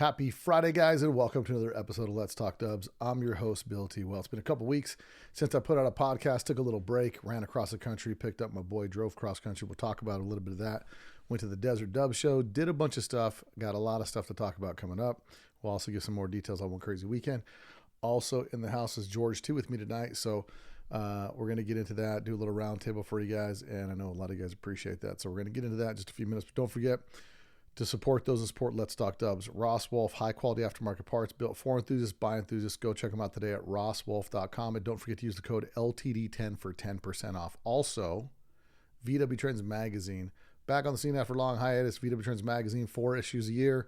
Happy Friday, guys, and welcome to another episode of Let's Talk Dubs. I'm your host, Bill T. Well, it's been a couple weeks since I put out a podcast, took a little break, ran across the country, picked up my boy, drove cross country. We'll talk about a little bit of that. Went to the Desert Dub Show, did a bunch of stuff, got a lot of stuff to talk about coming up. We'll also give some more details on One Crazy Weekend. Also in the house is George T with me tonight, so we're going to get into that, do a little roundtable for you guys, and I know a lot of you guys appreciate that, so we're going to get into that in just a few minutes. But don't forget to support those and support Let's Talk Dubs. Ross Wolf, high-quality aftermarket parts built for enthusiasts, by enthusiasts. Go check them out today at rosswolf.com, and don't forget to use the code LTD10 for 10% off. Also, VW Trends Magazine, back on the scene after a long hiatus. VW Trends Magazine, 4 issues a year.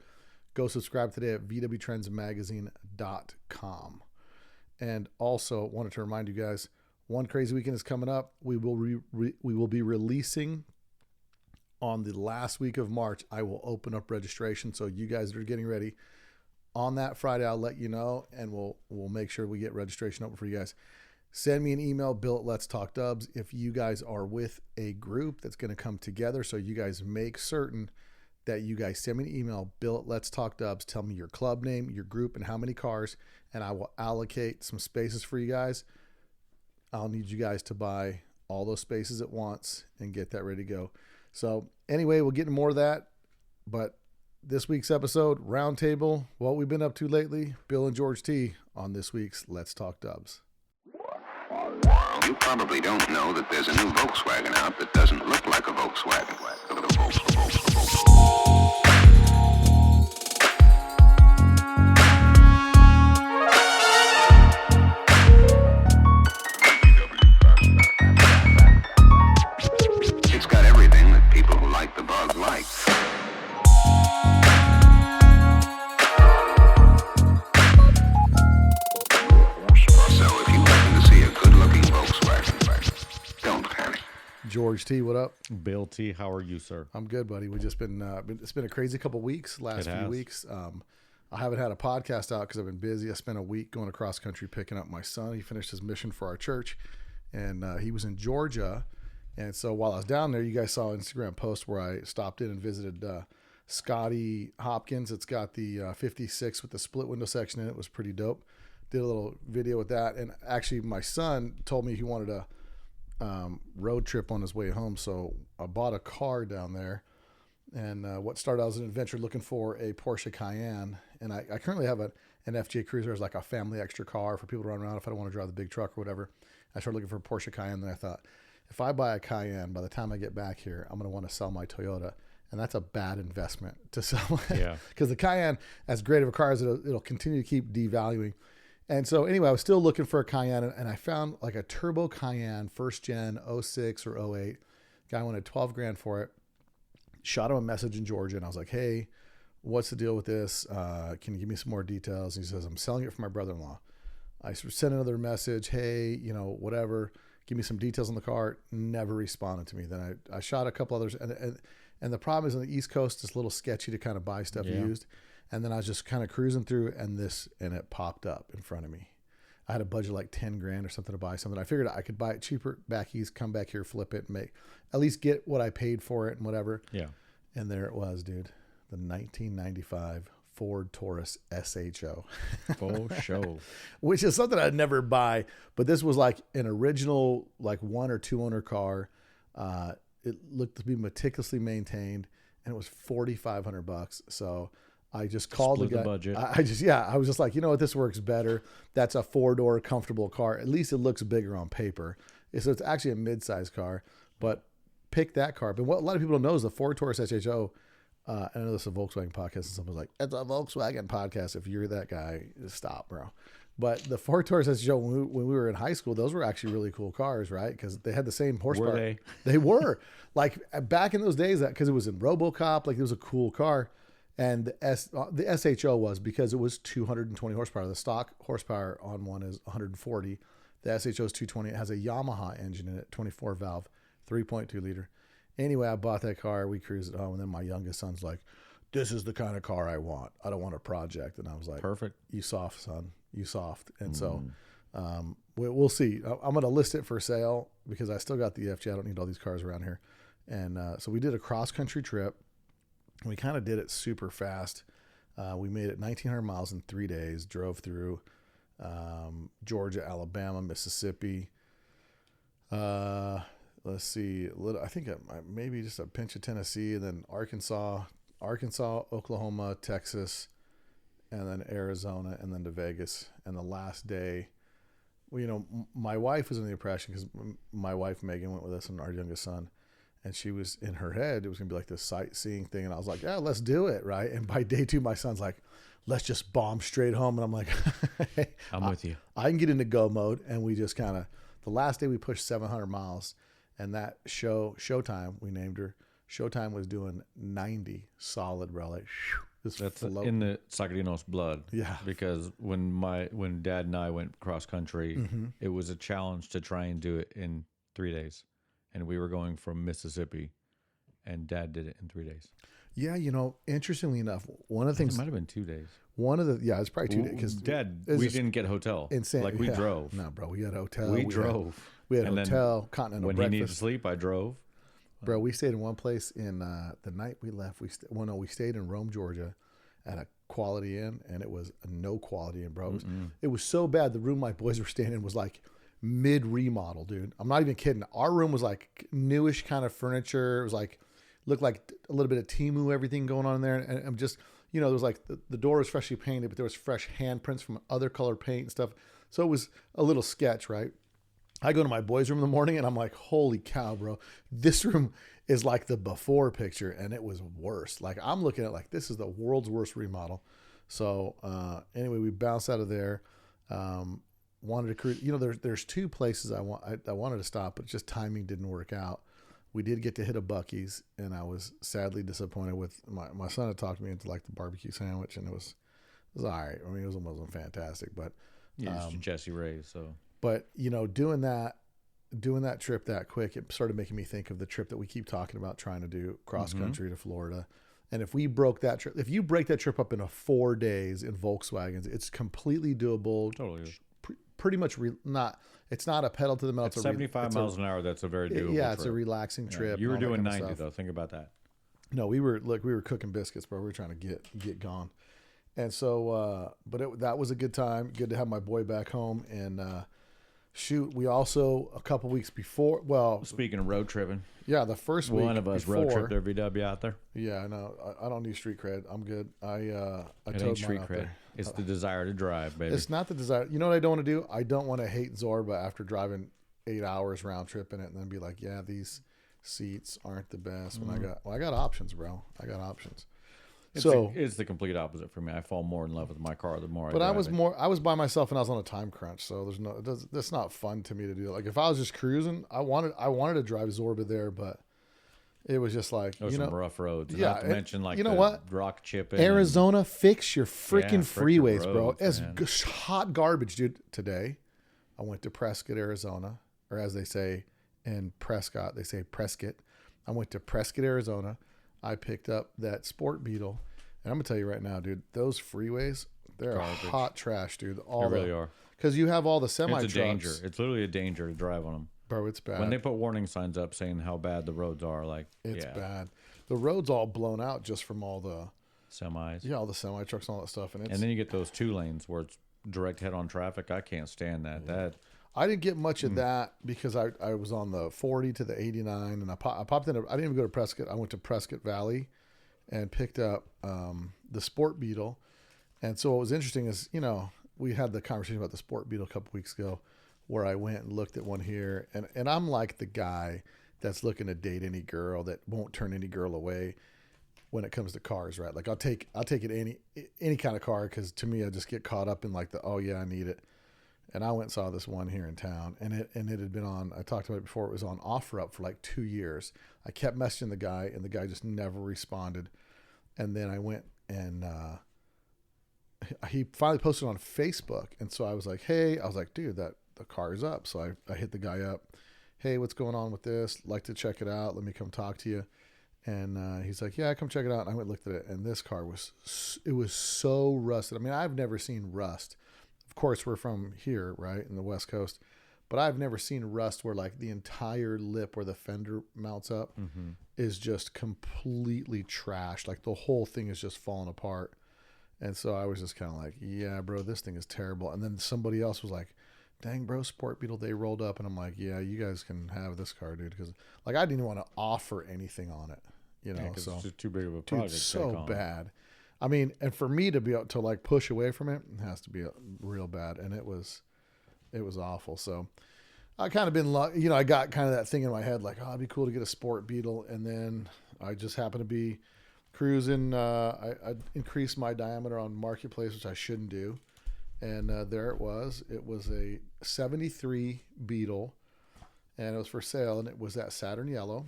Go subscribe today at vwtrendsmagazine.com. And also, wanted to remind you guys, One Crazy Weekend is coming up. We will be releasing on the last week of March. I will open up registration, so you guys are getting ready. On that Friday, I'll let you know, and we'll make sure we get registration open for you guys. Send me an email, Bill at Let's Talk Dubs, if you guys are with a group that's going to come together. So you guys make certain that you guys send me an email, Bill at Let's Talk Dubs. Tell me your club name, your group, and how many cars, and I will allocate some spaces for you guys. I'll need you guys to buy all those spaces at once and get that ready to go. So anyway, we'll get into more of that. But this week's episode, Roundtable, what we've been up to lately, Bill and George T on this week's Let's Talk Dubs. You probably don't know that there's a new Volkswagen out that doesn't look like a Volkswagen. It's got everything that people who like the bug like. So if you happen to see a good-looking Volkswagen, don't panic. George T, what up? Bill T, how are you, sir? I'm good, buddy. We just been it's been a crazy couple weeks, last few weeks. I haven't had a podcast out because I've been busy. I spent a week going across country picking up my son. He finished his mission for our church, and he was in Georgia. And so while I was down there, you guys saw an Instagram post where I stopped in and visited Scotty Hopkins. It's got the 56 with the split window section in it. It was pretty dope. Did a little video with that. And actually, my son told me he wanted a road trip on his way home. So I bought a car down there. And what started out as an adventure looking for a Porsche Cayenne. And I currently have an FJ Cruiser as like a family extra car for people to run around if I don't want to drive the big truck or whatever. I started looking for a Porsche Cayenne. Then I thought, if I buy a Cayenne, by the time I get back here, I'm going to want to sell my Toyota. And that's a bad investment to sell. Yeah. Because the Cayenne, as great of a car as it'll continue to keep devaluing. And so anyway, I was still looking for a Cayenne, and I found like a turbo Cayenne, first gen, 06 or 08. Guy wanted $12,000 for it. Shot him a message in Georgia, and I was like, hey, what's the deal with this? Can you give me some more details? And he says, I'm selling it for my brother-in-law. I sent another message, hey, whatever. Give me some details on the car. Never responded to me. Then I shot a couple others. And the problem is on the East Coast, it's a little sketchy to kind of buy stuff used. And then I was just kind of cruising through and it popped up in front of me. I had a budget like $10,000 or something to buy something. I figured I could buy it cheaper back east, come back here, flip it, and at least get what I paid for it and whatever. Yeah. And there it was, dude. The 1995 Ford Taurus SHO. Full show. Which is something I'd never buy, but this was like an original, like 1 or 2 owner car. It looked to be meticulously maintained, and it was $4,500. So I just called Split the guy. The budget. I was just like, you know what, this works better. That's a 4-door comfortable car. At least it looks bigger on paper. So it's actually a mid-size car, but pick that car. But what a lot of people don't know is the Ford Taurus SHO. I know this is a Volkswagen podcast, and someone's like, it's a Volkswagen podcast. If you're that guy, just stop, bro. But the Ford Taurus SHO, when we were in high school, those were actually really cool cars, right? Because they had the same horsepower. Were they? They were. Like back in those days, because it was in RoboCop, like it was a cool car. And the SHO was because it was 220 horsepower. The stock horsepower on one is 140. The SHO is 220. It has a Yamaha engine in it, 24 valve, 3.2 liter. Anyway, I bought that car. We cruised it home. And then my youngest son's like, this is the kind of car I want. I don't want a project. And I was like, perfect. You soft, son. You soft. And so we'll see. I'm going to list it for sale because I still got the FJ. I don't need all these cars around here. And so we did a cross-country trip. We kind of did it super fast. We made it 1,900 miles in 3 days. Drove through Georgia, Alabama, Mississippi. Let's see. I think maybe just a pinch of Tennessee, and then Arkansas, Oklahoma, Texas, and then Arizona, and then to Vegas. And the last day, well, my wife was in the impression, because my wife Megan went with us and our youngest son, and she was in her head, it was gonna be like this sightseeing thing, and I was like, yeah, let's do it, right? And by day 2, my son's like, let's just bomb straight home, and I'm like, hey, I'm with you. I can get into go mode, and we just kind of, the last day we pushed 700 miles, and that Showtime, we named her. Showtime was doing 90 solid, bro. Like, that's in the Sagadinos blood. Yeah. Because when Dad and I went cross country, it was a challenge to try and do it in 3 days, and we were going from Mississippi, and Dad did it in 3 days. Yeah, interestingly enough, one of the things, it might have been 2 days. It's probably 2 days, because Dad, we didn't get a hotel. Insane. Like we drove. No, bro, we had a hotel. We drove. We had a hotel, continental when breakfast. He needed to sleep, I drove. Bro, we stayed in one place in the night we left. We stayed in Rome, Georgia, at a Quality Inn, and it was a no Quality Inn, bro. It was so bad. The room my boys were staying in was like mid remodel, dude. I'm not even kidding. Our room was like newish kind of furniture. It was like, looked like a little bit of Temu, everything going on in there. And I'm just, there was like the door was freshly painted, but there was fresh handprints from other colored paint and stuff. So it was a little sketch, right? I go to my boys' room in the morning, and I'm like, holy cow, bro. This room is like the before picture, and it was worse. Like, I'm looking at like, this is the world's worst remodel. So anyway, we bounced out of there. Wanted to cruise. There's 2 places I wanted to stop, but just timing didn't work out. We did get to hit a Buc-ee's, and I was sadly disappointed with my son had talked me into like the barbecue sandwich, and it was all right. I mean, it wasn't fantastic, but it's Jesse Ray's, so. But doing that trip that quick, it started making me think of the trip that we keep talking about, trying to do cross country to Florida. And if you break that trip up into 4 days in Volkswagens, it's completely doable. Totally is. Pretty much it's not a pedal to the metal. At 75 miles an hour, that's a very doable trip. It's a relaxing trip. You were doing 90 though. Think about that. No, we were cooking biscuits, bro. We were trying to get gone. And so, that was a good time. Good to have my boy back home. And we also, a couple weeks before, speaking of road tripping, the first week, one of us road tripped their VW out there. Yeah, no, I don't need street cred. I'm good. It ain't street cred. It's the desire to drive, baby. It's not the desire. You know what I don't want to do? I don't want to hate Zorba after driving 8 hours round trip in it, and then be like, yeah, these seats aren't the best. When I got options, bro. I got options. It's the complete opposite for me. I fall more in love with my car the more I drive I was by myself, and I was on a time crunch, so that's not fun to me to do. Like, if I was just cruising, I wanted to drive Zorba there, but it was just like, some rough roads. Yeah, not to mention like what? Rock chipping. Arizona, fix your freaking freeways, roads, bro. It's hot garbage, dude. Today, I went to Prescott, Arizona, or as they say in Prescott, they say Prescott. I went to Prescott, Arizona. I picked up that Sport Beetle, and I'm gonna tell you right now, dude, those freeways, they're hot trash, dude. They really are. Because you have all the semi trucks. It's a danger. It's literally a danger to drive on them. Bro, it's bad. When they put warning signs up saying how bad the roads are, it's bad. The road's all blown out just from all the semis. Yeah, all the semi trucks and all that stuff. And then you get those 2 lanes where it's direct head on traffic. I can't stand that. Yeah. I didn't get much of that because I was on the 40 to the 89, and I popped in. I didn't even go to Prescott. I went to Prescott Valley and picked up the Sport Beetle. And so what was interesting is, we had the conversation about the Sport Beetle a couple weeks ago, where I went and looked at one here, and I'm like the guy that's looking to date any girl that won't turn any girl away when it comes to cars, right? Like I'll take it any kind of car, because to me I just get caught up in like oh yeah, I need it. And I went and saw this one here in town, and it had been on, I talked about it before, it was on OfferUp for like 2 years. I kept messaging the guy, and the guy just never responded. And then I went and he finally posted on Facebook. And so I was like, hey, dude, the car's up. So I hit the guy up. Hey, what's going on with this? Like to check it out. Let me come talk to you. And he's like, yeah, come check it out. And I went and looked at it, and this car was so rusted. I mean, I've never seen rust. Of course, we're from here, right, in the West Coast, but I've never seen rust where like the entire lip where the fender mounts up is just completely trashed. Like the whole thing is just falling apart. And so I was just kind of like, yeah, bro, this thing is terrible. And then somebody else was like, dang, bro, Sport Beetle, they rolled up. And I'm like, yeah, you guys can have this car, dude. Because, like, I didn't even want to offer anything on it, you know. So it's just too big of a project. Dude, so bad. I mean, and for me to be able to, like, push away from it, it has to be real bad. And it was awful. So I kind of been, you know, I got kind of that thing in my head, like, oh, it'd be cool to get a Sport Beetle. And then I just happened to be cruising. I increased my diameter on Marketplace, which I shouldn't do. And there it was. It was a 73 Beetle, and it was for sale, and it was that Saturn Yellow.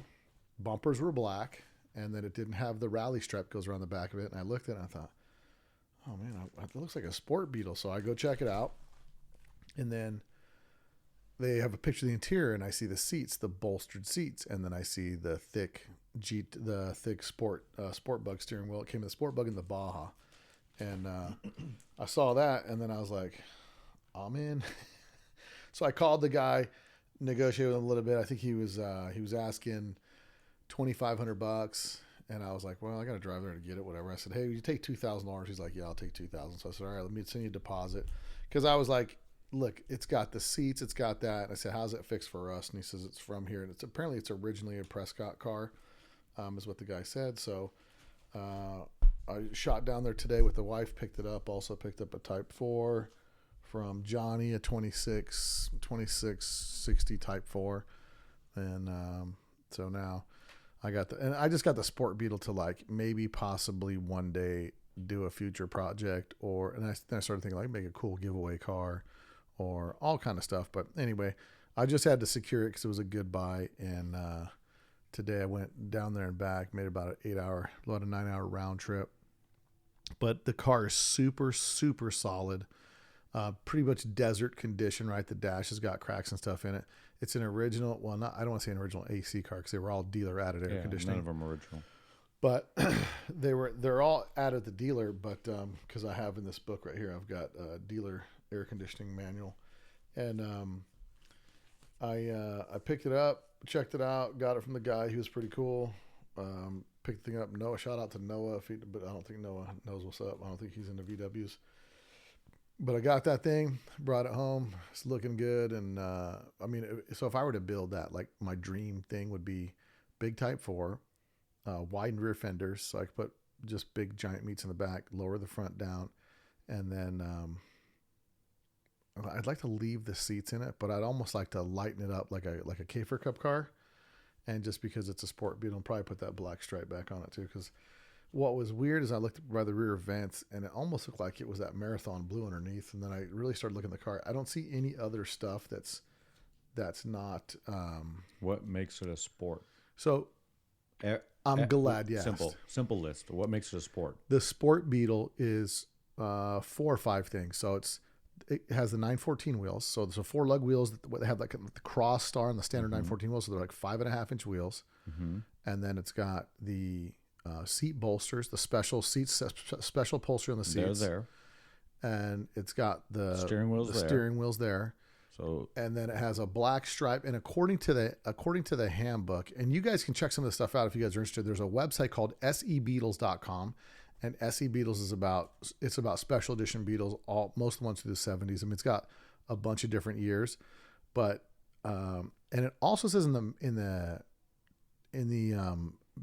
Bumpers were black, and then it didn't have the rally stripe goes around the back of it. And I looked at it, and I thought, oh, man, it looks like a Sport Beetle. So I go check it out, and then they have a picture of the interior, and I see the seats, the bolstered seats, and then I see the thick Sport Bug steering wheel. It came with the Sport Bug and the Baja. And I saw that, and then I was like, I'm in. So I called the guy, negotiated with him a little bit. I think he was asking $2,500, and I was like, well, I got to drive there to get it, whatever. I said, hey, you take $2,000? He's like, yeah, I'll take $2,000. So I said, all right, let me send you a deposit, because I was like, look, it's got the seats, it's got that. And I said, how's it fixed for us? And he says it's from here, and apparently it's originally a Prescott car, is what the guy said. So I shot down there today with the wife, picked it up, also picked up a Type 4 from Johnny, a 2660 Type 4. And so now and I just got the Sport Beetle to, like, maybe possibly one day do a future project, then I started thinking, like, make a cool giveaway car or all kind of stuff. But anyway, I just had to secure it because it was a good buy. And today I went down there and back, made about an 9-hour round trip. But the car is super, super solid. Pretty much desert condition, right? The dash has got cracks and stuff in it. It's an original, well, I don't want to say an original AC car because they were all dealer added air conditioning. None of them are original. But they're all added at the dealer, but because I have in this book right here, I've got a dealer air conditioning manual. And I picked it up, checked it out, got it from the guy. He was pretty cool. Picked the thing up. Noah, shout out to Noah, but I don't think Noah knows what's up. I don't think he's into VWs. But I got that thing, brought it home. It's looking good. And I mean, so if I were to build that, like, my dream thing would be big Type 4, widened rear fenders, so I could put just big giant meats in the back, lower the front down, and then I'd like to leave the seats in it, but I'd almost like to lighten it up like a Cafer Cup car. And just because it's a Sport Beetle, and probably put that black stripe back on it too. Because what was weird is I looked by the rear vents, and it almost looked like it was that Marathon blue underneath. And then I really started looking at the car. I don't see any other stuff that's not. What makes it a sport? So I'm glad you asked. Simple list. What makes it a sport? The Sport Beetle is 4 or 5 things. So it has the 914 wheels. So there's 4 lug wheels that have like the cross star and the standard 914 wheels. So they're like 5.5-inch wheels. Mm-hmm. And then it's got the seat bolsters, the special seats, special upholstery on the seats. They're there. And it's got the steering wheels there. So, and then it has a black stripe. And according to the handbook, and you guys can check some of this stuff out if you guys are interested. There's a website called sebeetles.com. And SE Beetles is about special edition Beetles. Most of the ones through the 70s. I mean, it's got a bunch of different years, but and it also says in the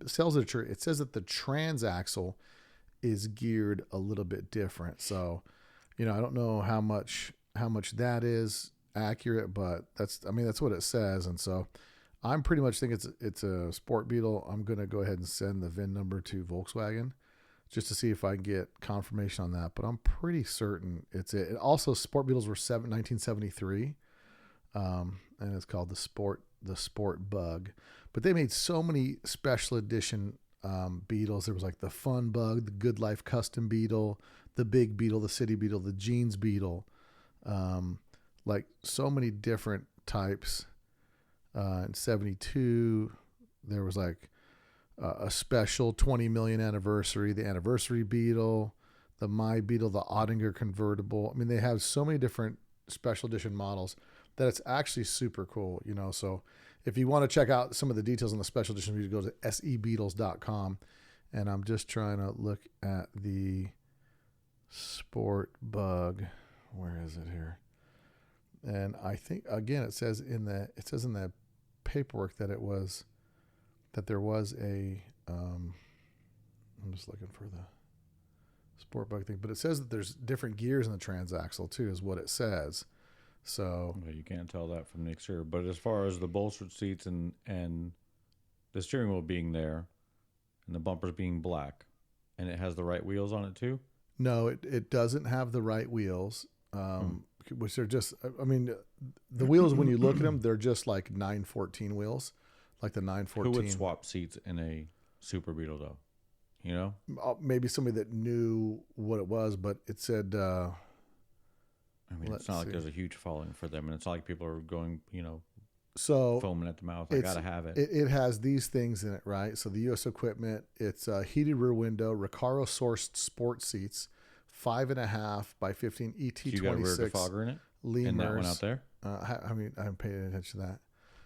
sales literature, it says that the transaxle is geared a little bit different. So, you know, I don't know how much that is accurate, but that's what it says. And so, I'm pretty much think it's a Sport Beetle. I'm gonna go ahead and send the VIN number to Volkswagen, just to see if I can get confirmation on that. But I'm pretty certain it's it. Also, Sport Beetles were 1973, and it's called the Sport Bug. But they made so many special edition Beetles. There was like the Fun Bug, the Good Life Custom Beetle, the Big Beetle, the City Beetle, the Jeans Beetle, like so many different types. In 72, there was like a special 20 million anniversary, the anniversary Beetle, the My Beetle, the Ottinger convertible. I mean, they have so many different special edition models that it's actually super cool, you know. So if you want to check out some of the details on the special edition, you go to sebeetles.com. And I'm just trying to look at the Sport Bug. Where is it here? And I think again it says in the paperwork that there was a I'm just looking for the Sport Bug thing, but it says that there's different gears in the transaxle too, is what it says. So well, you can't tell that from the exterior. But as far as the bolstered seats and the steering wheel being there and the bumpers being black, and it has the right wheels on it too? No, it doesn't have the right wheels, which are just, I mean, the wheels, when you look at them, they're just like 914 wheels, like the 914. Who would swap seats in a Super Beetle though? You know? Maybe somebody that knew what it was, but it said... I mean, it's not like there's a huge following for them, and it's not like people are going, foaming at the mouth. I got to have it. It has these things in it, right? So the U.S. equipment, it's a heated rear window, Recaro sourced sport seats, 5.5 by 15 ET26. You got a rear defogger in it? Lemurs. And that one out there? I mean, I haven't paid any attention to that.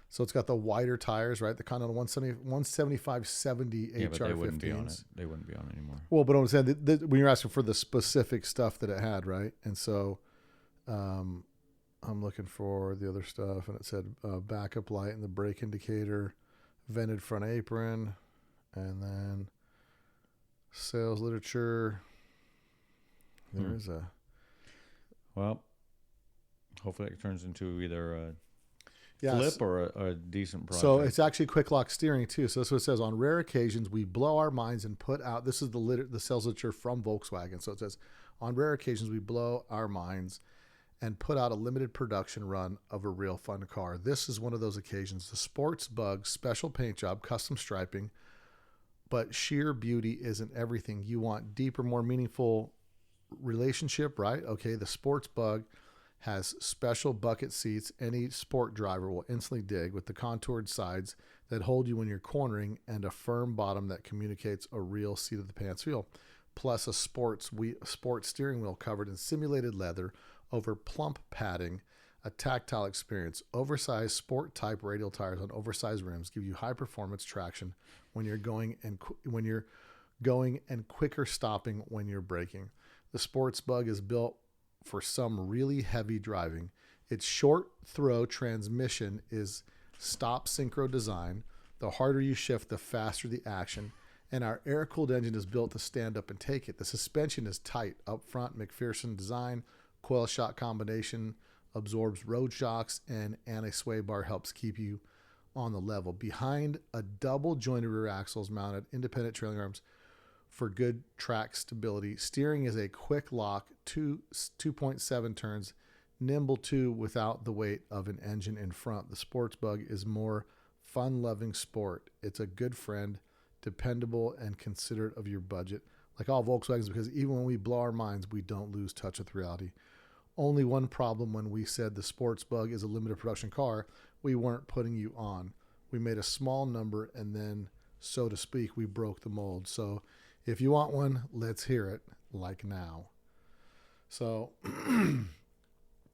So it's got the wider tires, right? The Continental 175/70 HR15s. Yeah, but they wouldn't be on it. They wouldn't be on it anymore. Well, but I'm saying when you're asking for the specific stuff that it had, right? And so... I'm looking for the other stuff, and it said backup light and the brake indicator, vented front apron, and then sales literature. There is a... Well, hopefully it turns into either a flip or a decent project. So it's actually quick lock steering too. So that's what it says. On rare occasions, we blow our minds and put out... This is the sales literature from Volkswagen. So it says, on rare occasions, we blow our minds and put out a limited production run of a real fun car. This is one of those occasions. The Sports Bug, special paint job, custom striping, but sheer beauty isn't everything. You want deeper, more meaningful relationship, right? Okay, the Sports Bug has special bucket seats any sport driver will instantly dig, with the contoured sides that hold you when you're cornering and a firm bottom that communicates a real seat of the pants feel, plus a sports steering wheel covered in simulated leather over plump padding, a tactile experience. Oversized sport type radial tires on oversized rims give you high performance traction when you're going and quicker stopping when you're braking. The Sports Bug is built for some really heavy driving. Its short throw transmission is stop synchro design. The harder you shift, the faster the action. And our air-cooled engine is built to stand up and take it. The suspension is tight up front, McPherson design. Coil shock combination absorbs road shocks, and anti-sway bar helps keep you on the level. Behind a double jointed rear axles mounted independent trailing arms for good track stability. Steering is a quick lock, 2.7 turns, nimble too without the weight of an engine in front. The Sports Bug is more fun-loving sport. It's a good friend, dependable, and considerate of your budget. Like all Volkswagens, because even when we blow our minds, we don't lose touch with reality. Only one problem: when we said the Sports Bug is a limited production car, we weren't putting you on. We made a small number, and then, so to speak, we broke the mold. So if you want one, let's hear it, like now. So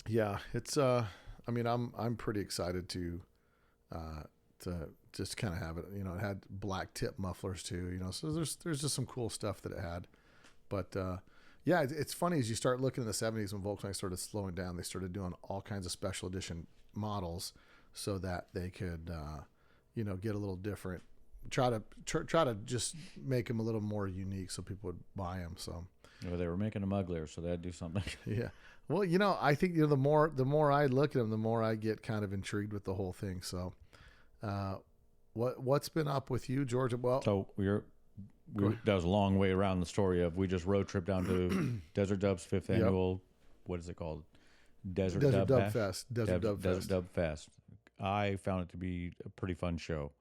yeah, it's I mean, I'm pretty excited to just kind of have it. It had black tip mufflers too, so there's just some cool stuff that it had. But yeah, it's funny as you start looking in the 70s when Volkswagen started slowing down, they started doing all kinds of special edition models so that they could, get a little different, try to just make them a little more unique so people would buy them. So they were making them uglier, so they had to do something. Yeah. Well, I think the more I look at them, the more I get kind of intrigued with the whole thing. So, what's been up with you, Georgia? Well, so that was a long way around the story of we just road trip down to Desert Dub's 5th annual. What is it called? Desert Dub Fest. Desert Dub Fest. I found it to be a pretty fun show.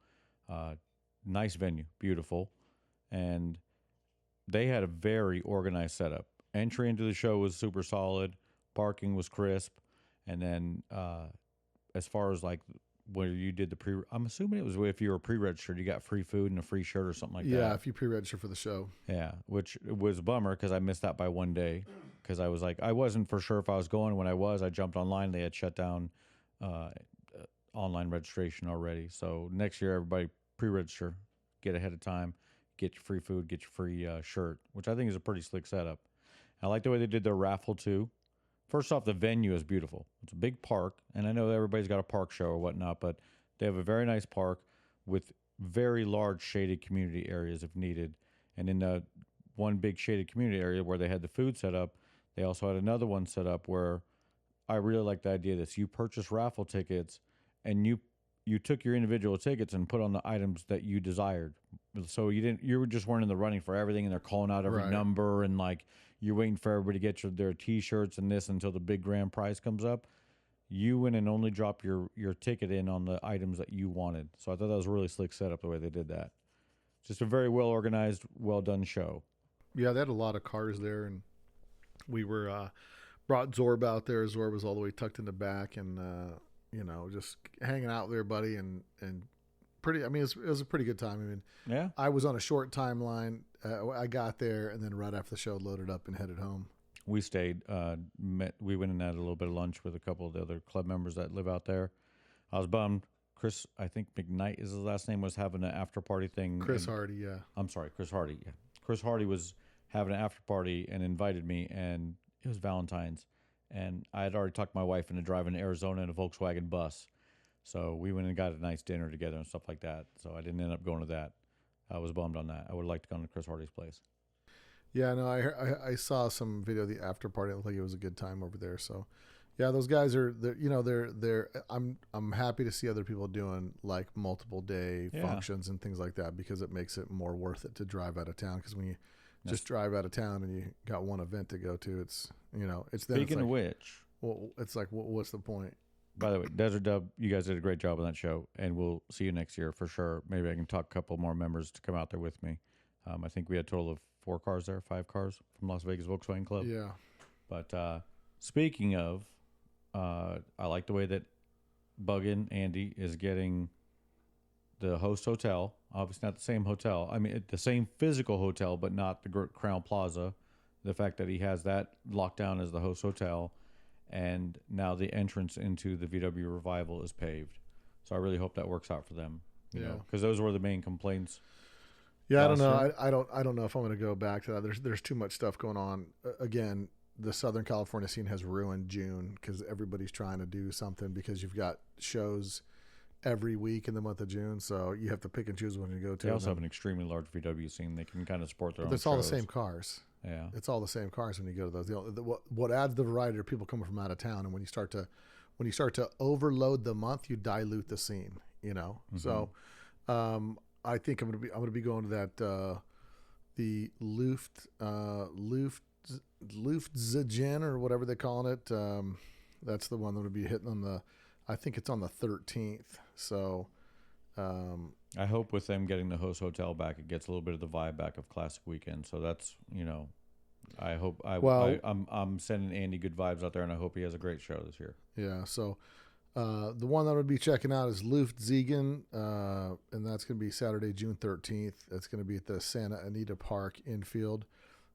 Nice venue, beautiful, and they had a very organized setup. Entry into the show was super solid. Parking was crisp, and then as far as like where you did the I'm assuming it was if you were pre-registered, you got free food and a free shirt or something like that. Yeah, if you pre-register for the show. Yeah, which was a bummer because I missed that by one day because I was like, I wasn't for sure if I was going. When I jumped online. They had shut down online registration already. So next year, everybody pre-register, get ahead of time, get your free food, get your free shirt, which I think is a pretty slick setup. I like the way they did their raffle too. First off, the venue is beautiful. It's a big park, and I know everybody's got a park show or whatnot, but they have a very nice park with very large shaded community areas if needed. And in the one big shaded community area where they had the food set up, they also had another one set up where I really like the idea that you purchase raffle tickets and you took your individual tickets and put on the items that you desired. So you just weren't in the running for everything, and they're calling out every number, and like you're waiting for everybody to get their T-shirts and this until the big grand prize comes up. You went and only dropped your ticket in on the items that you wanted. So I thought that was a really slick setup the way they did that. Just a very well organized, well done show. Yeah, they had a lot of cars there, and we were brought Zorb out there. Zorb was all the way tucked in the back, and just hanging out with everybody and pretty. I mean, it was a pretty good time. I mean, yeah, I was on a short timeline. I got there, and then right after the show, loaded up and headed home. We stayed. We went and had a little bit of lunch with a couple of the other club members that live out there. I was bummed. Chris, I think McKnight is his last name, was having an after party thing. Chris Hardy, yeah. I'm sorry, Chris Hardy. Yeah. Chris Hardy was having an after party and invited me, and it was Valentine's. And I had already talked my wife into driving to Arizona in a Volkswagen bus. So we went and got a nice dinner together and stuff like that. So I didn't end up going to that. I was bummed on that. I would have liked to go to Chris Hardy's place. Yeah, no, I saw some video of the after party. It looked like it was a good time over there. So, yeah, those guys are they're I'm happy to see other people doing like multiple day functions and things like that, because it makes it more worth it to drive out of town. Because when you just drive out of town and you got one event to go to, it's Speaking of which, well, it's like what's the point? By the way, Desert Dub, you guys did a great job on that show, and we'll see you next year for sure. Maybe I can talk a couple more members to come out there with me. I think we had a total of 5 cars from Las Vegas Volkswagen Club. Yeah. But speaking of, I like the way that Buggin' Andy is getting the host hotel. Obviously not the same hotel. I mean, the same physical hotel, but not the Crown Plaza. The fact that he has that locked down as the host hotel, and now the entrance into the VW Revival is paved. So I really hope that works out for them. You know, because those were the main complaints. Yeah, I don't know. I don't know if I'm going to go back to that. There's too much stuff going on. Again, the Southern California scene has ruined June because everybody's trying to do something, because you've got shows every week in the month of June, so you have to pick and choose when you go to. They also have an extremely large VW scene. They can kind of support their own. It's all the same cars. Yeah, it's all the same cars when you go to those. What adds the variety are people coming from out of town, and when you start to overload the month, you dilute the scene. You know, so I think I'm gonna be going to that the Luftzigen or whatever they call it. That's the one that would be hitting on the. I think it's on the 13th. So I hope with them getting the host hotel back, it gets a little bit of the vibe back of Classic Weekend. So that's, I hope I'm sending Andy good vibes out there, and I hope he has a great show this year. Yeah. So the one that I'm going to be checking out is Luftzigen, and that's going to be Saturday, June 13th. That's going to be at the Santa Anita Park infield.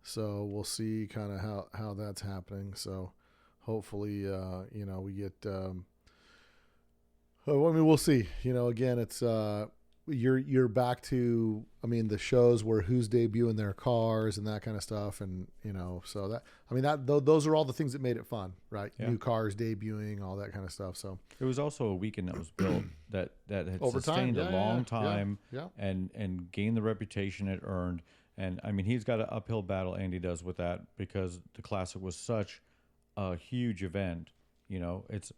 So we'll see kind of how that's happening. So hopefully, we get. We'll see. Again, it's you're back to. I mean, the shows where who's debuting their cars and that kind of stuff, and so those are all the things that made it fun, right? Yeah. New cars debuting, all that kind of stuff. So it was also a weekend that was built that had sustained a long time, and gained the reputation it earned. And I mean, he's got an uphill battle, Andy does, with that, because the Classic was such a huge event. It's.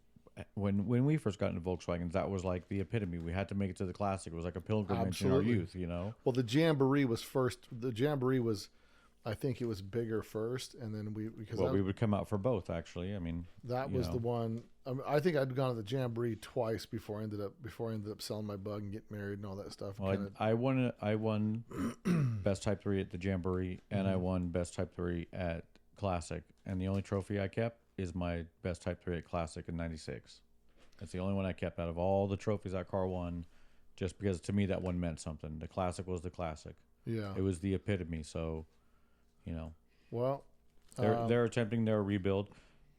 When we first got into Volkswagens, that was like the epitome. We had to make it to the Classic. It was like a pilgrimage in our youth, Well, the Jamboree was first. The Jamboree was, I think it was bigger first, and then we would come out for both. Actually, I mean, that was the one. I think I'd gone to the Jamboree twice before I ended up selling my Bug and getting married and all that stuff. Well, I won Best Type 3 at the Jamboree, and I won Best Type 3 at Classic, and the only trophy I kept is my Best Type 3 at Classic in '96. That's the only one I kept out of all the trophies that car won, just because to me that one meant something. The Classic was the Classic. Yeah. It was the epitome. So, Well, they're attempting their rebuild.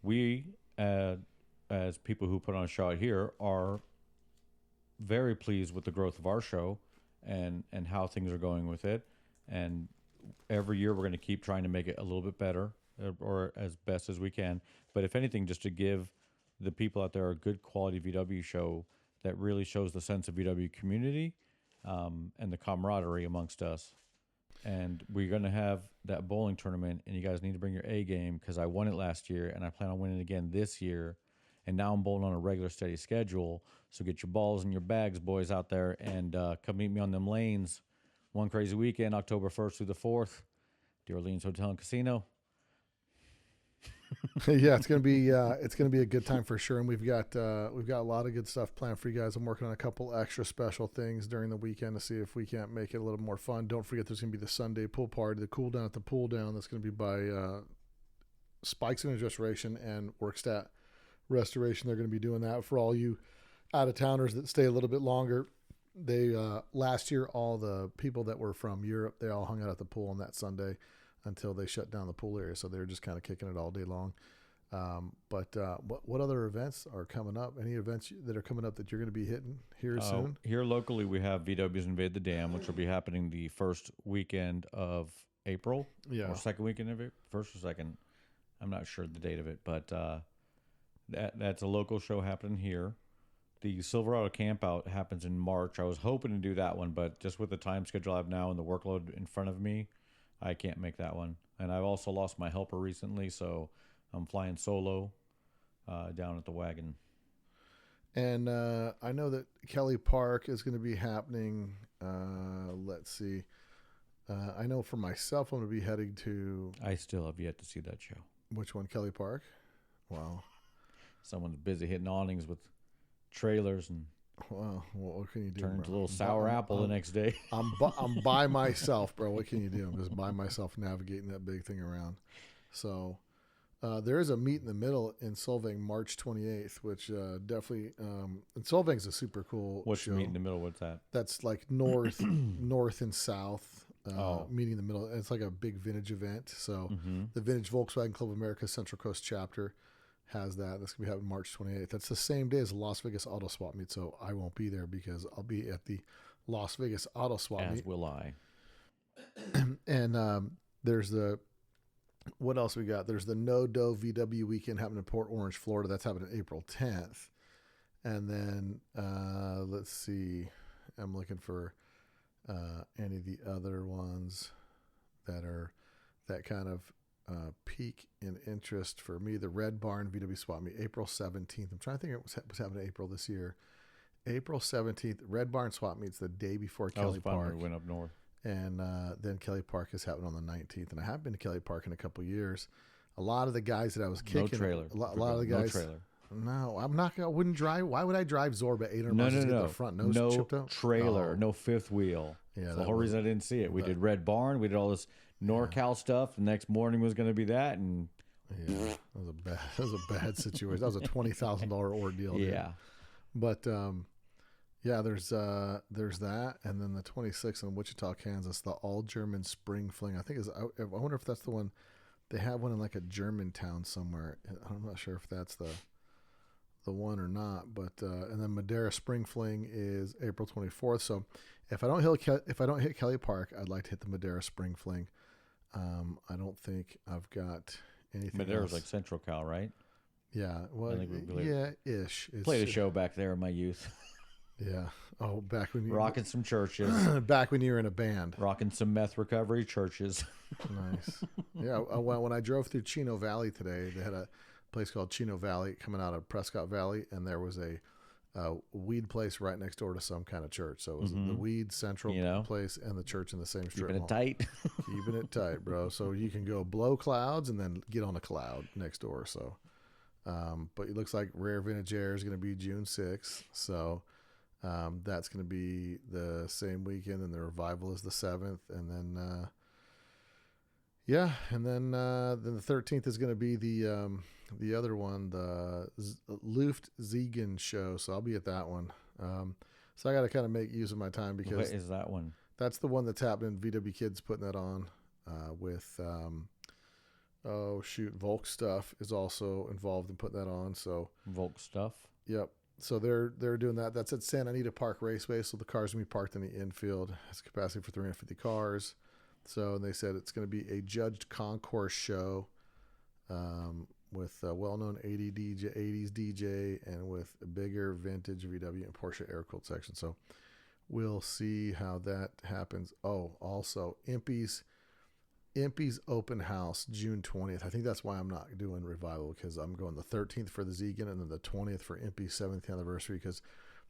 We, as people who put on a show out here, are very pleased with the growth of our show and how things are going with it. And every year we're going to keep trying to make it a little bit better. or as best as we can. But if anything, just to give the people out there a good quality VW show that really shows the sense of VW community and the camaraderie amongst us. And we're going to have that bowling tournament, and you guys need to bring your A game because I won it last year, and I plan on winning again this year. And now I'm bowling on a regular, steady schedule. So get your balls and your bags, boys, out there, and come meet me on them lanes. One crazy weekend, October 1st through the 4th, the Orleans Hotel and Casino. Yeah, it's gonna be a good time for sure, and we've got a lot of good stuff planned for you guys. I'm working on a couple extra special things during the weekend to see if we can't make it a little more fun. Don't forget, there's gonna be the Sunday pool party, the cool down at the pool down. That's gonna be by Spikes Image Restoration and Workstat Restoration. They're gonna be doing that for all you out of towners that stay a little bit longer. They last year, all the people that were from Europe, they all hung out at the pool on that Sunday until they shut down the pool area. So they're just kind of kicking it all day long. But what other events are coming up? Any events that are coming up that you're going to be hitting here soon? Here locally, we have VW's Invade the Dam, which will be happening the first weekend of April. Yeah. Or second weekend of it. First or second. I'm not sure the date of it. But that's a local show happening here. The Silverado Campout happens in March. I was hoping to do that one, but just with the time schedule I have now and the workload in front of me, I can't make that one. And I've also lost my helper recently, so I'm flying solo down at the wagon. And I know that Kelly Park is going to be happening. Let's see. I know for myself, I'm going to be heading to... I still have yet to see that show. Which one? Kelly Park? Wow. Someone's busy hitting awnings with trailers and... Wow, what can you do? Turns a little sour apple the next day. I'm by myself, bro. What can you do? I'm just by myself navigating that big thing around. So there is a meet in the middle in Solvang March 28th, which definitely and Solvang's a super cool What's show. Meet in the middle? What's that? That's like north and south. Meeting in the middle. It's like a big vintage event. So the Vintage Volkswagen Club of America Central Coast chapter has that. That's going to be happening March 28th. That's the same day as the Las Vegas Auto Swap Meet, so I won't be there because I'll be at the Las Vegas Auto Swap Meet. As will I. And there's the... What else we got? There's the No Dough VW weekend happening in Port Orange, Florida. That's happening April 10th. And then, let's see. I'm looking for any of the other ones that kind of peak in interest for me. The Red Barn VW Swap Meet, April 17th. I'm trying to think of what was happening in April this year. April 17th, Red Barn Swap Meet's the day before Kelly Park. We went up north. And then Kelly Park is happening on the 19th. And I have been to Kelly Park in a couple of years. A lot of the guys that I was kicking. No trailer. A lot of the guys. No trailer. No, I'm not. I wouldn't drive. Why would I drive Zorba 800 miles to get the front nose chipped out? No trailer. No fifth wheel. Yeah, that's the whole reason I didn't see it. We did Red Barn. We did all this NorCal stuff. The next morning was going to be that. And yeah, that was a bad situation. That was a $20,000 ordeal. Dude. Yeah. But yeah, there's that, and then the 26th in Wichita, Kansas, the All German Spring Fling. I think I wonder if that's the one. They have one in like a German town somewhere. I'm not sure if that's the one or not. But and then Madera Spring Fling is April 24th. So if I don't hit Kelly Park, I'd like to hit the Madera Spring Fling. I don't think I've got anything. Madera's else. like Central Cal, right? Yeah. Well, yeah, ish. Played a show back there in my youth. Yeah. Oh, back when you rocking some churches. Back when you were in a band. Rocking some meth recovery churches. Nice. Yeah. When I drove through Chino Valley today, they had a place called Chino Valley coming out of Prescott Valley, and there was a weed place right next door to some kind of church. So it was the weed central place and the church in the same strip mall. Keeping it tight. Keeping it tight, bro. So you can go blow clouds and then get on a cloud next door. So, but it looks like Rare Vintage Air is going to be June 6th. So that's going to be the same weekend, and the Revival is the 7th. And then, then the 13th is going to be the other one, the Luft Ziegen show. So I'll be at that one. So I got to kind of make use of my time because what is that one? That's the one that's happening. VW Kids putting that on with Volk Stuff is also involved in putting that on. So Volk Stuff. Yep. So they're doing that. That's at Santa Anita Park Raceway. So the cars will be parked in the infield. Has capacity for 350 cars. So they said it's going to be a judged concourse show. with a well-known 80s DJ, and with a bigger vintage VW and Porsche air-cooled section. So we'll see how that happens. Oh, also Impy's open house June 20th. I think that's why I'm not doing Revival, because I'm going the 13th for the Zegan and then the 20th for Impy's 7th anniversary, because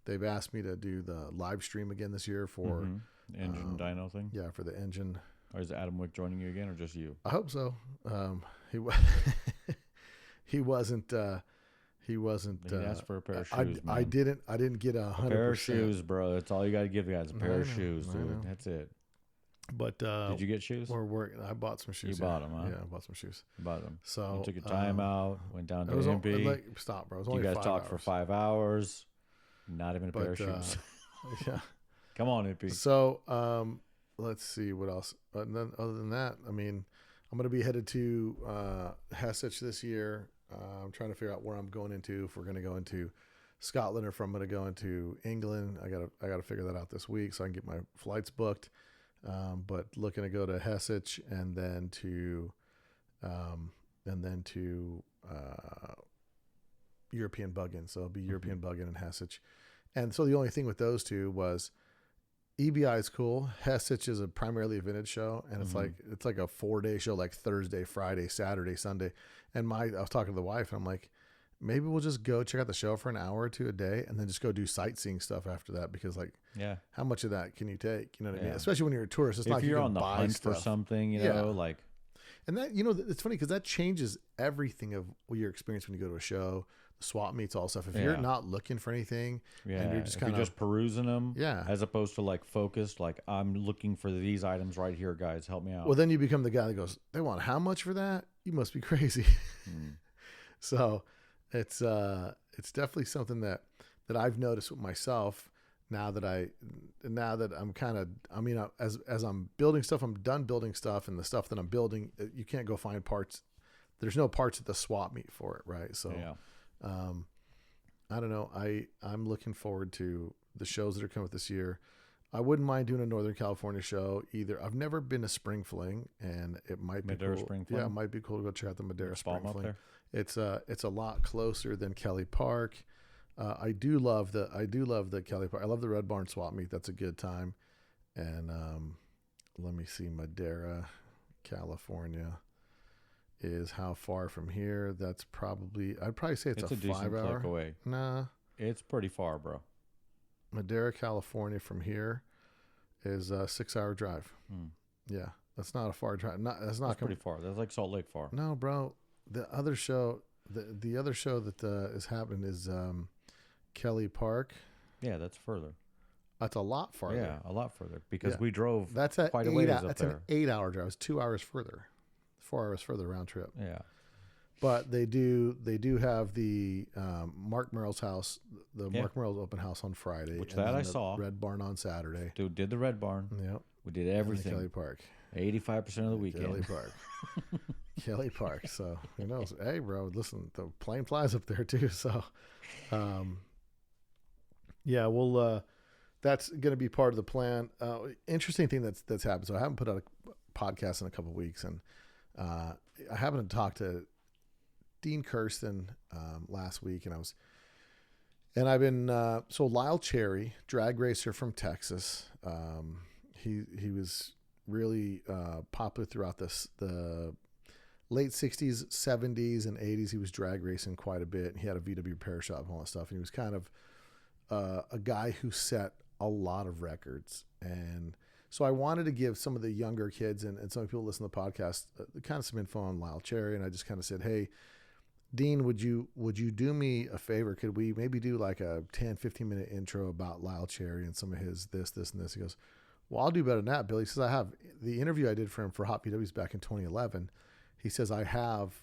they've asked me to do the live stream again this year for engine dyno thing. Yeah, for the engine. Or is Adam Wick joining you again, or just you? I hope so. He wasn't. He asked for a pair of shoes. I didn't get 100%. Pair of shoes, bro. That's all you got to give guys. A pair of shoes, dude. That's it. But did you get shoes? I bought some shoes. You bought them, huh? Yeah, I bought some shoes. You bought them. So you took your time out, went down to Impy. Stop, bro. It was only you guys 5 talked hours. for 5 hours. Not even a pair of shoes. Yeah. Come on, Impy. So let's see what else. And then other than that, I mean, I'm going to be headed to Hessich this year. I'm trying to figure out where I'm going into. If we're going to go into Scotland or if I'm going to go into England. I got to figure that out this week so I can get my flights booked. But looking to go to Hessich and then to European Bug-In. So it'll be European Bug-In and Hessich. And so the only thing with those two was EBI is cool. Hessich is primarily a vintage show, and it's like a 4-day show, like Thursday, Friday, Saturday, Sunday. And I was talking to the wife, and I'm like, maybe we'll just go check out the show for an hour or two a day, and then just go do sightseeing stuff after that. Because how much of that can you take? You know what I mean? Especially when you're a tourist, it's if not you're you on the hunt stuff for something, like. And that, it's funny because that changes everything of your experience when you go to a show. The swap meets, all stuff. If you're not looking for anything, and you're just just perusing them, as opposed to like focused, like I'm looking for these items right here, guys, help me out. Well, then you become the guy that goes, they want how much for that? You must be crazy. So it's definitely something that I've noticed with myself now that I'm kind of, as I'm building stuff, I'm done building stuff, and the stuff that I'm building, you can't go find parts. There's no parts at the swap meet for it, right? So. I don't know. I'm looking forward to the shows that are coming up this year. I wouldn't mind doing a Northern California show either. I've never been to Spring Fling, and it might be Madera cool. Spring Fling? Yeah, it might be cool to go check out the Madera Spring Fling. There. It's a lot closer than Kelly Park. I do love the Kelly Park. I love the Red Barn swap meet. That's a good time. And let me see, Madera, California is how far from here? That's probably, I'd probably say it's a 5 hour away. Nah, it's pretty far, bro. Madera, California from here is a 6 hour drive. Yeah, that's not a far drive. That's pretty far. That's like Salt Lake far. No, bro. The other show, the other show that is happening is Kelly Park. Yeah, that's further. That's a lot farther. Yeah, a lot further because we drove. That's quite a ways up there. That's an 8 hour drive. It's 2 hours further. 4 hours further round trip. Yeah. But they do have the Mark Merrill's house, Mark Merrill's open house on Friday. Which that I saw. Red Barn on Saturday. Dude, did the Red Barn. Yep. We did everything. Kelly Park. 85% of the weekend. Kelly Park. Kelly Park. So who knows? Hey, bro, listen, the plane flies up there too. So, yeah, we'll. That's going to be part of the plan. Interesting thing that's happened. So I haven't put out a podcast in a couple of weeks, and I happened to talk to Dean Kirsten last week, and I've been so Lyle Cherry, drag racer from Texas. He was really popular throughout the late 60s, 70s, and 80s. He was drag racing quite a bit. He had a VW repair shop and all that stuff. And he was kind of a guy who set a lot of records. And so I wanted to give some of the younger kids and some people listen to the podcast kind of some info on Lyle Cherry. And I just kind of said, hey, Dean, would you do me a favor? Could we maybe do like a 10, 15-minute intro about Lyle Cherry and some of his this, and this? He goes, well, I'll do better than that, Billy. He says, I have the interview I did for him for Hot VWs back in 2011. He says, I have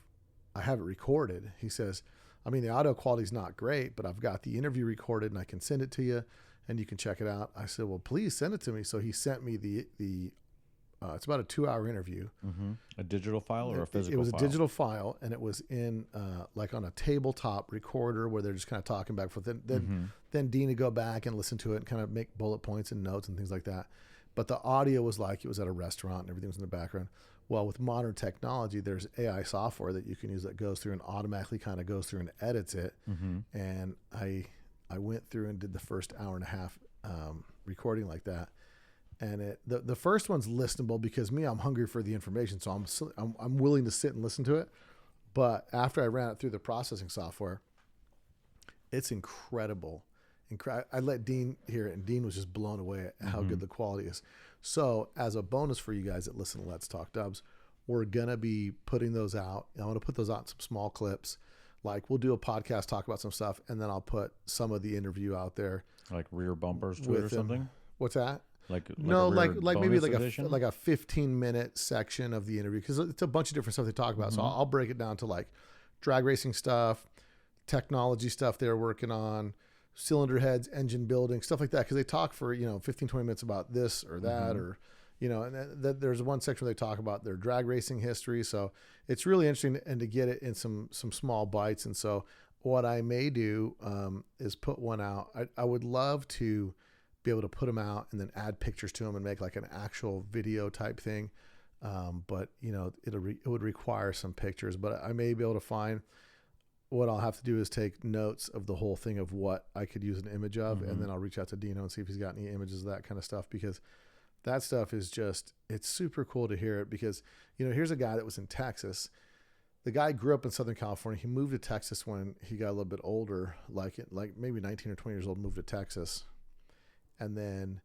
it recorded. He says, I mean, the audio quality is not great, but I've got the interview recorded and I can send it to you and you can check it out. I said, well, please send it to me. So he sent me the it's about a 2-hour interview. Mm-hmm. A digital file or a physical file? It was a digital file, and it was in like on a tabletop recorder where they're just kind of talking back and forth. Then Dean would go back and listen to it and kind of make bullet points and notes and things like that. But the audio was like it was at a restaurant and everything was in the background. Well, with modern technology, there's AI software that you can use that goes through and automatically kind of goes through and edits it. And I went through and did the first hour and a half recording like that. And the first one's listenable because I'm hungry for the information, so I'm willing to sit and listen to it. But after I ran it through the processing software, it's incredible. I let Dean hear it, and Dean was just blown away at how good the quality is. So as a bonus for you guys that listen to Let's Talk Dubs, we're going to be putting those out. I want to put those out in some small clips. Like we'll do a podcast, talk about some stuff, and then I'll put some of the interview out there. Like rear bumpers to it or something? What's that? Like maybe edition? like a 15-minute section of the interview, because it's a bunch of different stuff they talk about. So I'll break it down to like drag racing stuff, technology stuff they're working on, cylinder heads, engine building, stuff like that. Because they talk for 15, 20 minutes about this or that, or and there's one section where they talk about their drag racing history. So it's really interesting, and to get it in some small bites. And so what I may do is put one out. I would love to be able to put them out and then add pictures to them and make like an actual video type thing. But it would require some pictures, but I may be able to find. What I'll have to do is take notes of the whole thing of what I could use an image of. And then I'll reach out to Dino and see if he's got any images of that kind of stuff, because that stuff is just, it's super cool to hear it. Because, here's a guy that was in Texas. The guy grew up in Southern California. He moved to Texas when he got a little bit older, like maybe 19 or 20 years old, moved to Texas. And then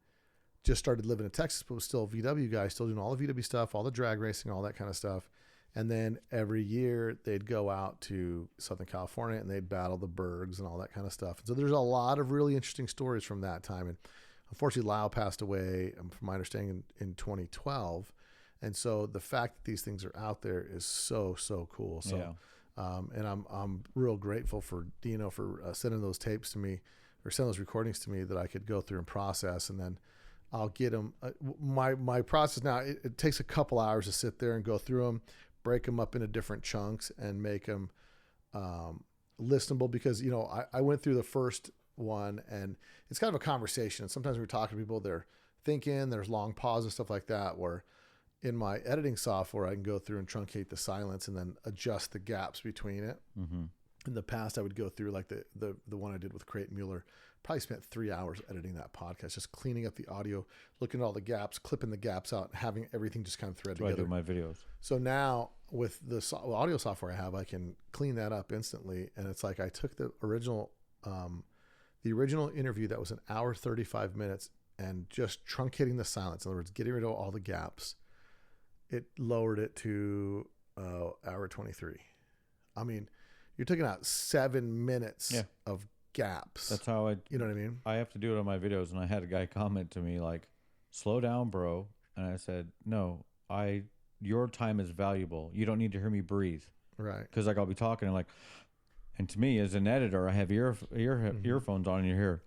just started living in Texas, but was still a VW guy, still doing all the VW stuff, all the drag racing, all that kind of stuff. And then every year they'd go out to Southern California and they'd battle the Bergs and all that kind of stuff. And so there's a lot of really interesting stories from that time. And unfortunately, Lyle passed away, from my understanding, in 2012. And so the fact that these things are out there is so, so cool. So, and I'm real grateful for Dino for sending those tapes to me, or sending those recordings to me that I could go through and process. And then I'll get them. My process now, it takes a couple hours to sit there and go through them, break them up into different chunks and make them listenable, because, I went through the first one and it's kind of a conversation. And sometimes when we're talking to people, they're thinking, there's long pauses, stuff like that, where in my editing software, I can go through and truncate the silence and then adjust the gaps between it. In the past, I would go through like the one I did with Creighton Mueller, probably spent 3 hours editing that podcast, just cleaning up the audio, looking at all the gaps, clipping the gaps out, having everything just kind of thread together. I do my videos. So now with the audio software I have, I can clean that up instantly. And it's like I took the original interview that was an hour, 35 minutes, and just truncating the silence. In other words, getting rid of all the gaps. It lowered it to hour 23. I mean, you're taking out 7 minutes of gaps. That's how you know what I mean? I have to do it on my videos. And I had a guy comment to me like, slow down, bro. And I said, no, your time is valuable. You don't need to hear me breathe. Right. Because I'll be talking and to me as an editor, I have earphones on and you hear,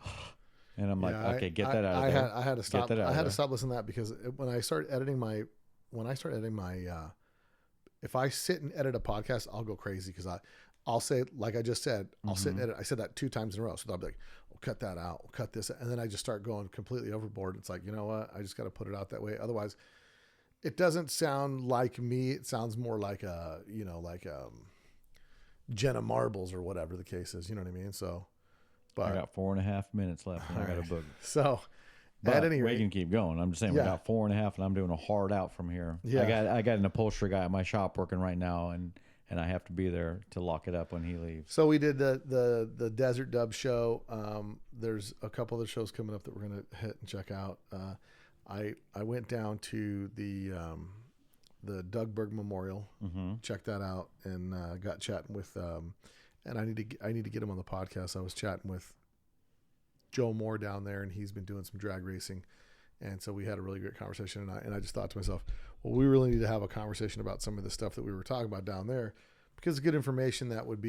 and I'm like, okay, get that out of there. I had to stop. I had to stop listening to that, because when I start editing my, if I sit and edit a podcast, I'll go crazy, because I'll say, like I just said, I'll sit and edit. I said that 2 times in a row. So I'll be like, we'll cut that out. We'll cut this. And then I just start going completely overboard. It's like, you know what? I just got to put it out that way. Otherwise, it doesn't sound like me. It sounds more like Jenna Marbles or whatever the case is. You know what I mean? So, but I got 4.5 minutes left and I got a book. So, but at any rate, we can keep going. I'm just saying we got 4.5 and I'm doing a hard out from here. Yeah. I got an upholstery guy at my shop working right now, and I have to be there to lock it up when he leaves. So we did the Desert Dub show. There's a couple other shows coming up that we're going to hit and check out. I went down to the Doug Berg Memorial, checked that out, and got chatting with and I need to get him on the podcast. I was chatting with Joe Moore down there, and he's been doing some drag racing, and so we had a really great conversation. And I just thought to myself, well, we really need to have a conversation about some of the stuff that we were talking about down there, because it's good information that would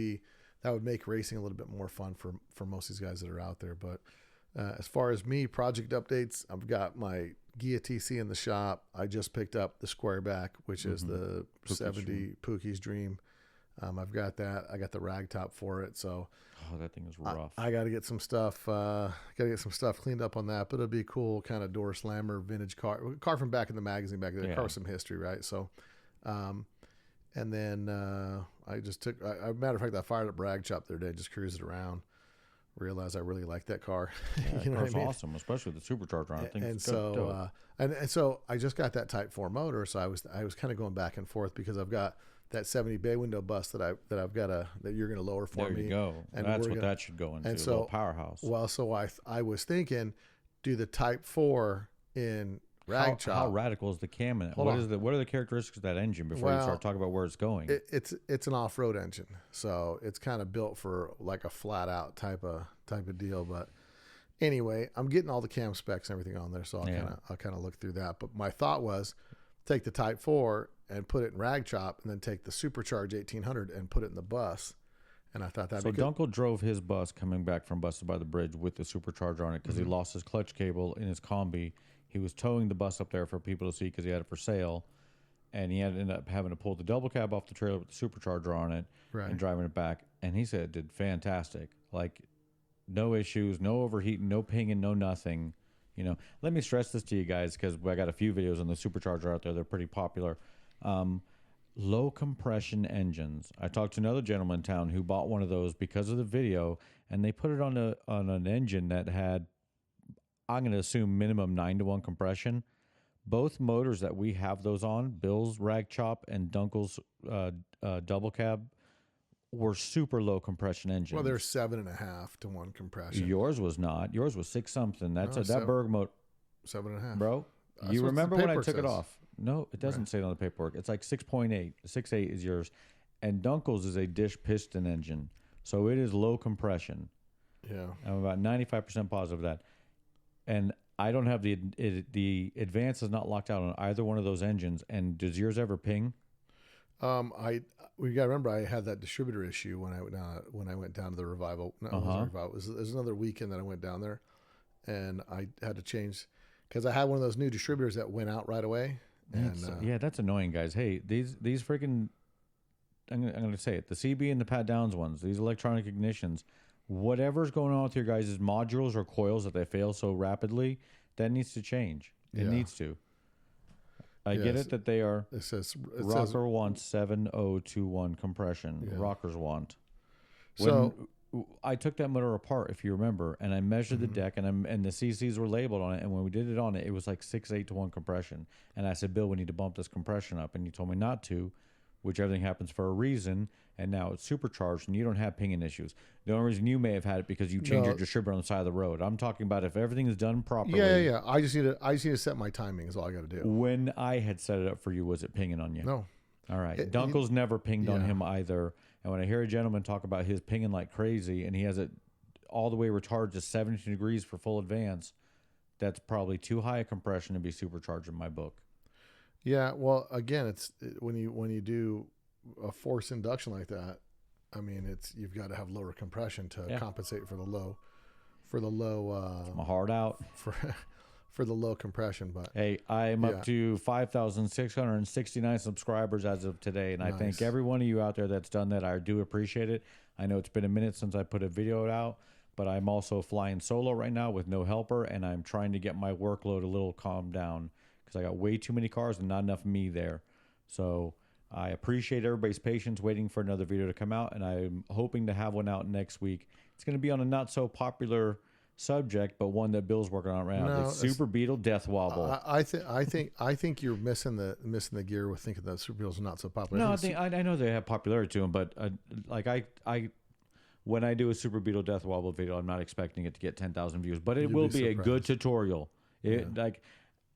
make racing a little bit more fun for most of these guys that are out there. But as far as me, project updates, I've got my Gia TC in the shop. I just picked up the Squareback, which is the Pookie's 70 Pookie's Dream. I've got that. I got the rag top for it. So that thing is rough. I got to get some stuff. Cleaned up on that. But it'll be a cool kind of door slammer vintage car from back in the magazine back there. Car with some history, right? So And then I just took. Matter of fact, I fired up Rag Chop the other day, just cruised it around. Realized I really like that car. Yeah, you know what I mean? Awesome, especially with the supercharger on it. And so and so I just got that Type 4 motor, so I was kind of going back and forth because I've got that 70 bay window bus that I've got that you're going to lower for me. There you go. And that's what that should go into. And so, a little powerhouse. Well, so I was thinking, do the Type 4 in Rag Chop. How radical is the cam in it? What are the characteristics of that engine before you start talking about where it's going? It's an off-road engine, so it's kind of built for like a flat-out type of deal. But anyway, I'm getting all the cam specs and everything on there, so I'll kind of look through that. But my thought was take the Type 4 and put it in Rag Chop, and then take the Supercharge 1800 and put it in the bus. And I thought that'd be good. So Dunkel drove his bus coming back from Busted by the Bridge with the supercharger on it because he lost his clutch cable in his combi. He was towing the bus up there for people to see because he had it for sale, and he ended up having to pull the double cab off the trailer with the supercharger on it and driving it back. And he said it did fantastic. Like, no issues, no overheating, no pinging, no nothing. You know, let me stress this to you guys because I got a few videos on the supercharger out there. They're pretty popular. Low compression engines. I talked to another gentleman in town who bought one of those because of the video, and they put it on an engine that had, I'm going to assume, minimum 9-to-1 compression. Both motors that we have those on, Bill's Rag Chop and Dunkel's double cab, were super low compression engines. Well, they're 7.5 to 1 compression. Yours was not. Yours was 6 something. That's that Berg motor. 7.5. Bro, you remember when I took it off? No, it doesn't say it on the paperwork. It's like 6.8. 6.8 is yours. And Dunkel's is a dish piston engine. So it is low compression. Yeah. I'm about 95% positive of that. And I don't have the advance is not locked out on either one of those engines. And does yours ever ping? We got to remember I had that distributor issue when I went down to the Revival. No, it wasn't Revival. It was another weekend that I went down there, and I had to change because I had one of those new distributors that went out right away. And yeah, that's annoying, guys. Hey, these freaking, I'm going to say it, the CB and the Pat Downs ones, these electronic ignitions, whatever's going on with your guys' modules or coils that they fail so rapidly, that needs to change. It needs to. I get it that they are. Rocker wants 7021 compression. Yeah. Rockers want. I took that motor apart, if you remember, and I measured the deck, and the CCs were labeled on it. And when we did it on it, it was like 6.8 to 1 compression. And I said, Bill, we need to bump this compression up. And he told me not to, which everything happens for a reason. And now it's supercharged, and you don't have pinging issues. The only reason you may have had it because you changed your distributor on the side of the road. I'm talking about if everything is done properly. Yeah. I just need to set my timing. Is all I got to do. When I had set it up for you, was it pinging on you? No. All right. Dunkel's never pinged on him either. And when I hear a gentleman talk about his pinging like crazy, and he has it all the way retarded to 70 degrees for full advance, that's probably too high a compression to be supercharged in my book. Yeah. Well, again, it's when you do a forced induction like that, I mean, you've got to have lower compression to compensate for the low. My heart out for the low compression. But hey, I'm up to 5,669 subscribers as of today, and I thank every one of you out there that's done that. I do appreciate it. I know it's been a minute since I put a video out, but I'm also flying solo right now with no helper, and I'm trying to get my workload a little calmed down because I got way too many cars and not enough me there. So I appreciate everybody's patience waiting for another video to come out, and I'm hoping to have one out next week. It's going to be on a not so popular subject, but one that Bill's working on right now. The Super Beetle Death Wobble. I think you're missing the gear with thinking that Super Beetles are not so popular. No, I know they have popularity to them, but I when I do a Super Beetle Death Wobble video, I'm not expecting it to get 10,000 views, but it will be a good tutorial.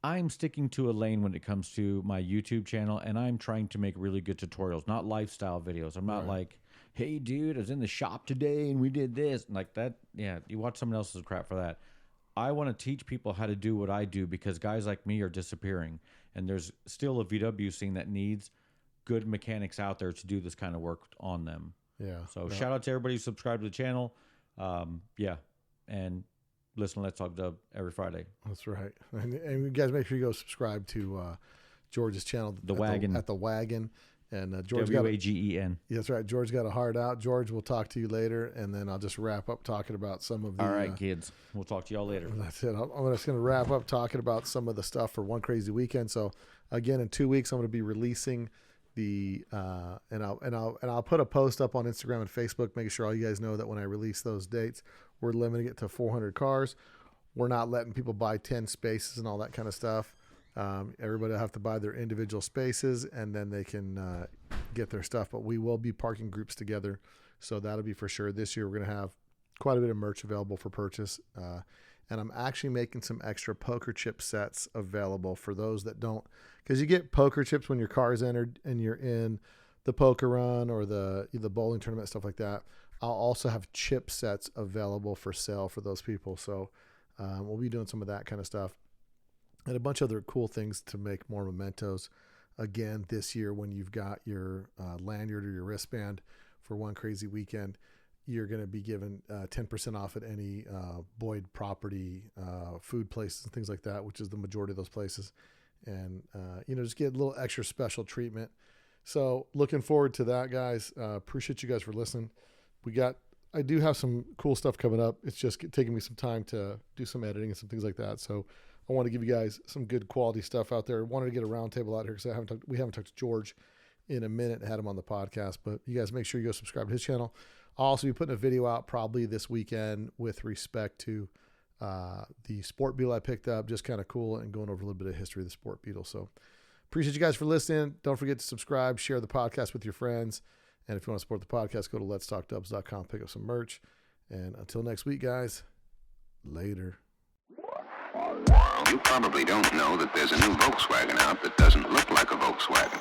I'm sticking to a lane when it comes to my YouTube channel, and I'm trying to make really good tutorials, not lifestyle videos. I'm not like, hey, dude, I was in the shop today and we did this. Like that, you watch someone else's crap for that. I want to teach people how to do what I do because guys like me are disappearing. And there's still a VW scene that needs good mechanics out there to do this kind of work on them. Yeah. So shout out to everybody who subscribed to the channel. And listen to Let's Talk Dub every Friday. That's right. And you guys make sure you go subscribe to George's channel. The Wagon. At The Wagon. And George WAGEN. That's right. George got a heart out. George, we'll talk to you later, and then I'll just wrap up talking about some of the. All right, kids. We'll talk to y'all later. That's it. I'm just going to wrap up talking about some of the stuff for One Crazy Weekend. So, again, in 2 weeks, I'm going to be releasing And I'll put a post up on Instagram and Facebook, making sure all you guys know that when I release those dates, we're limiting it to 400 cars. We're not letting people buy 10 spaces and all that kind of stuff. Everybody will have to buy their individual spaces, and then they can get their stuff. But we will be parking groups together, so that'll be for sure. This year we're going to have quite a bit of merch available for purchase. And I'm actually making some extra poker chip sets available for those that don't, because you get poker chips when your car is entered and you're in the poker run or the bowling tournament, stuff like that. I'll also have chip sets available for sale for those people. So we'll be doing some of that kind of stuff and a bunch of other cool things to make more mementos. Again, this year when you've got your lanyard or your wristband for one crazy weekend, you're going to be given 10% off at any Boyd property, food places and things like that, which is the majority of those places. And, just get a little extra special treatment. So looking forward to that, guys. Appreciate you guys for listening. I do have some cool stuff coming up. It's just taking me some time to do some editing and some things like that. So I want to give you guys some good quality stuff out there. I wanted to get a roundtable out here because we haven't talked to George in a minute and had him on the podcast, but you guys make sure you go subscribe to his channel. I'll also be putting a video out probably this weekend with respect to the sport Beetle I picked up. Just kind of cool, and going over a little bit of history of the sport Beetle. So appreciate you guys for listening. Don't forget to subscribe, share the podcast with your friends. And if you want to support the podcast, go to letstalkdubs.com, pick up some merch. And until next week, guys, later. You probably don't know that there's a new Volkswagen out that doesn't look like a Volkswagen.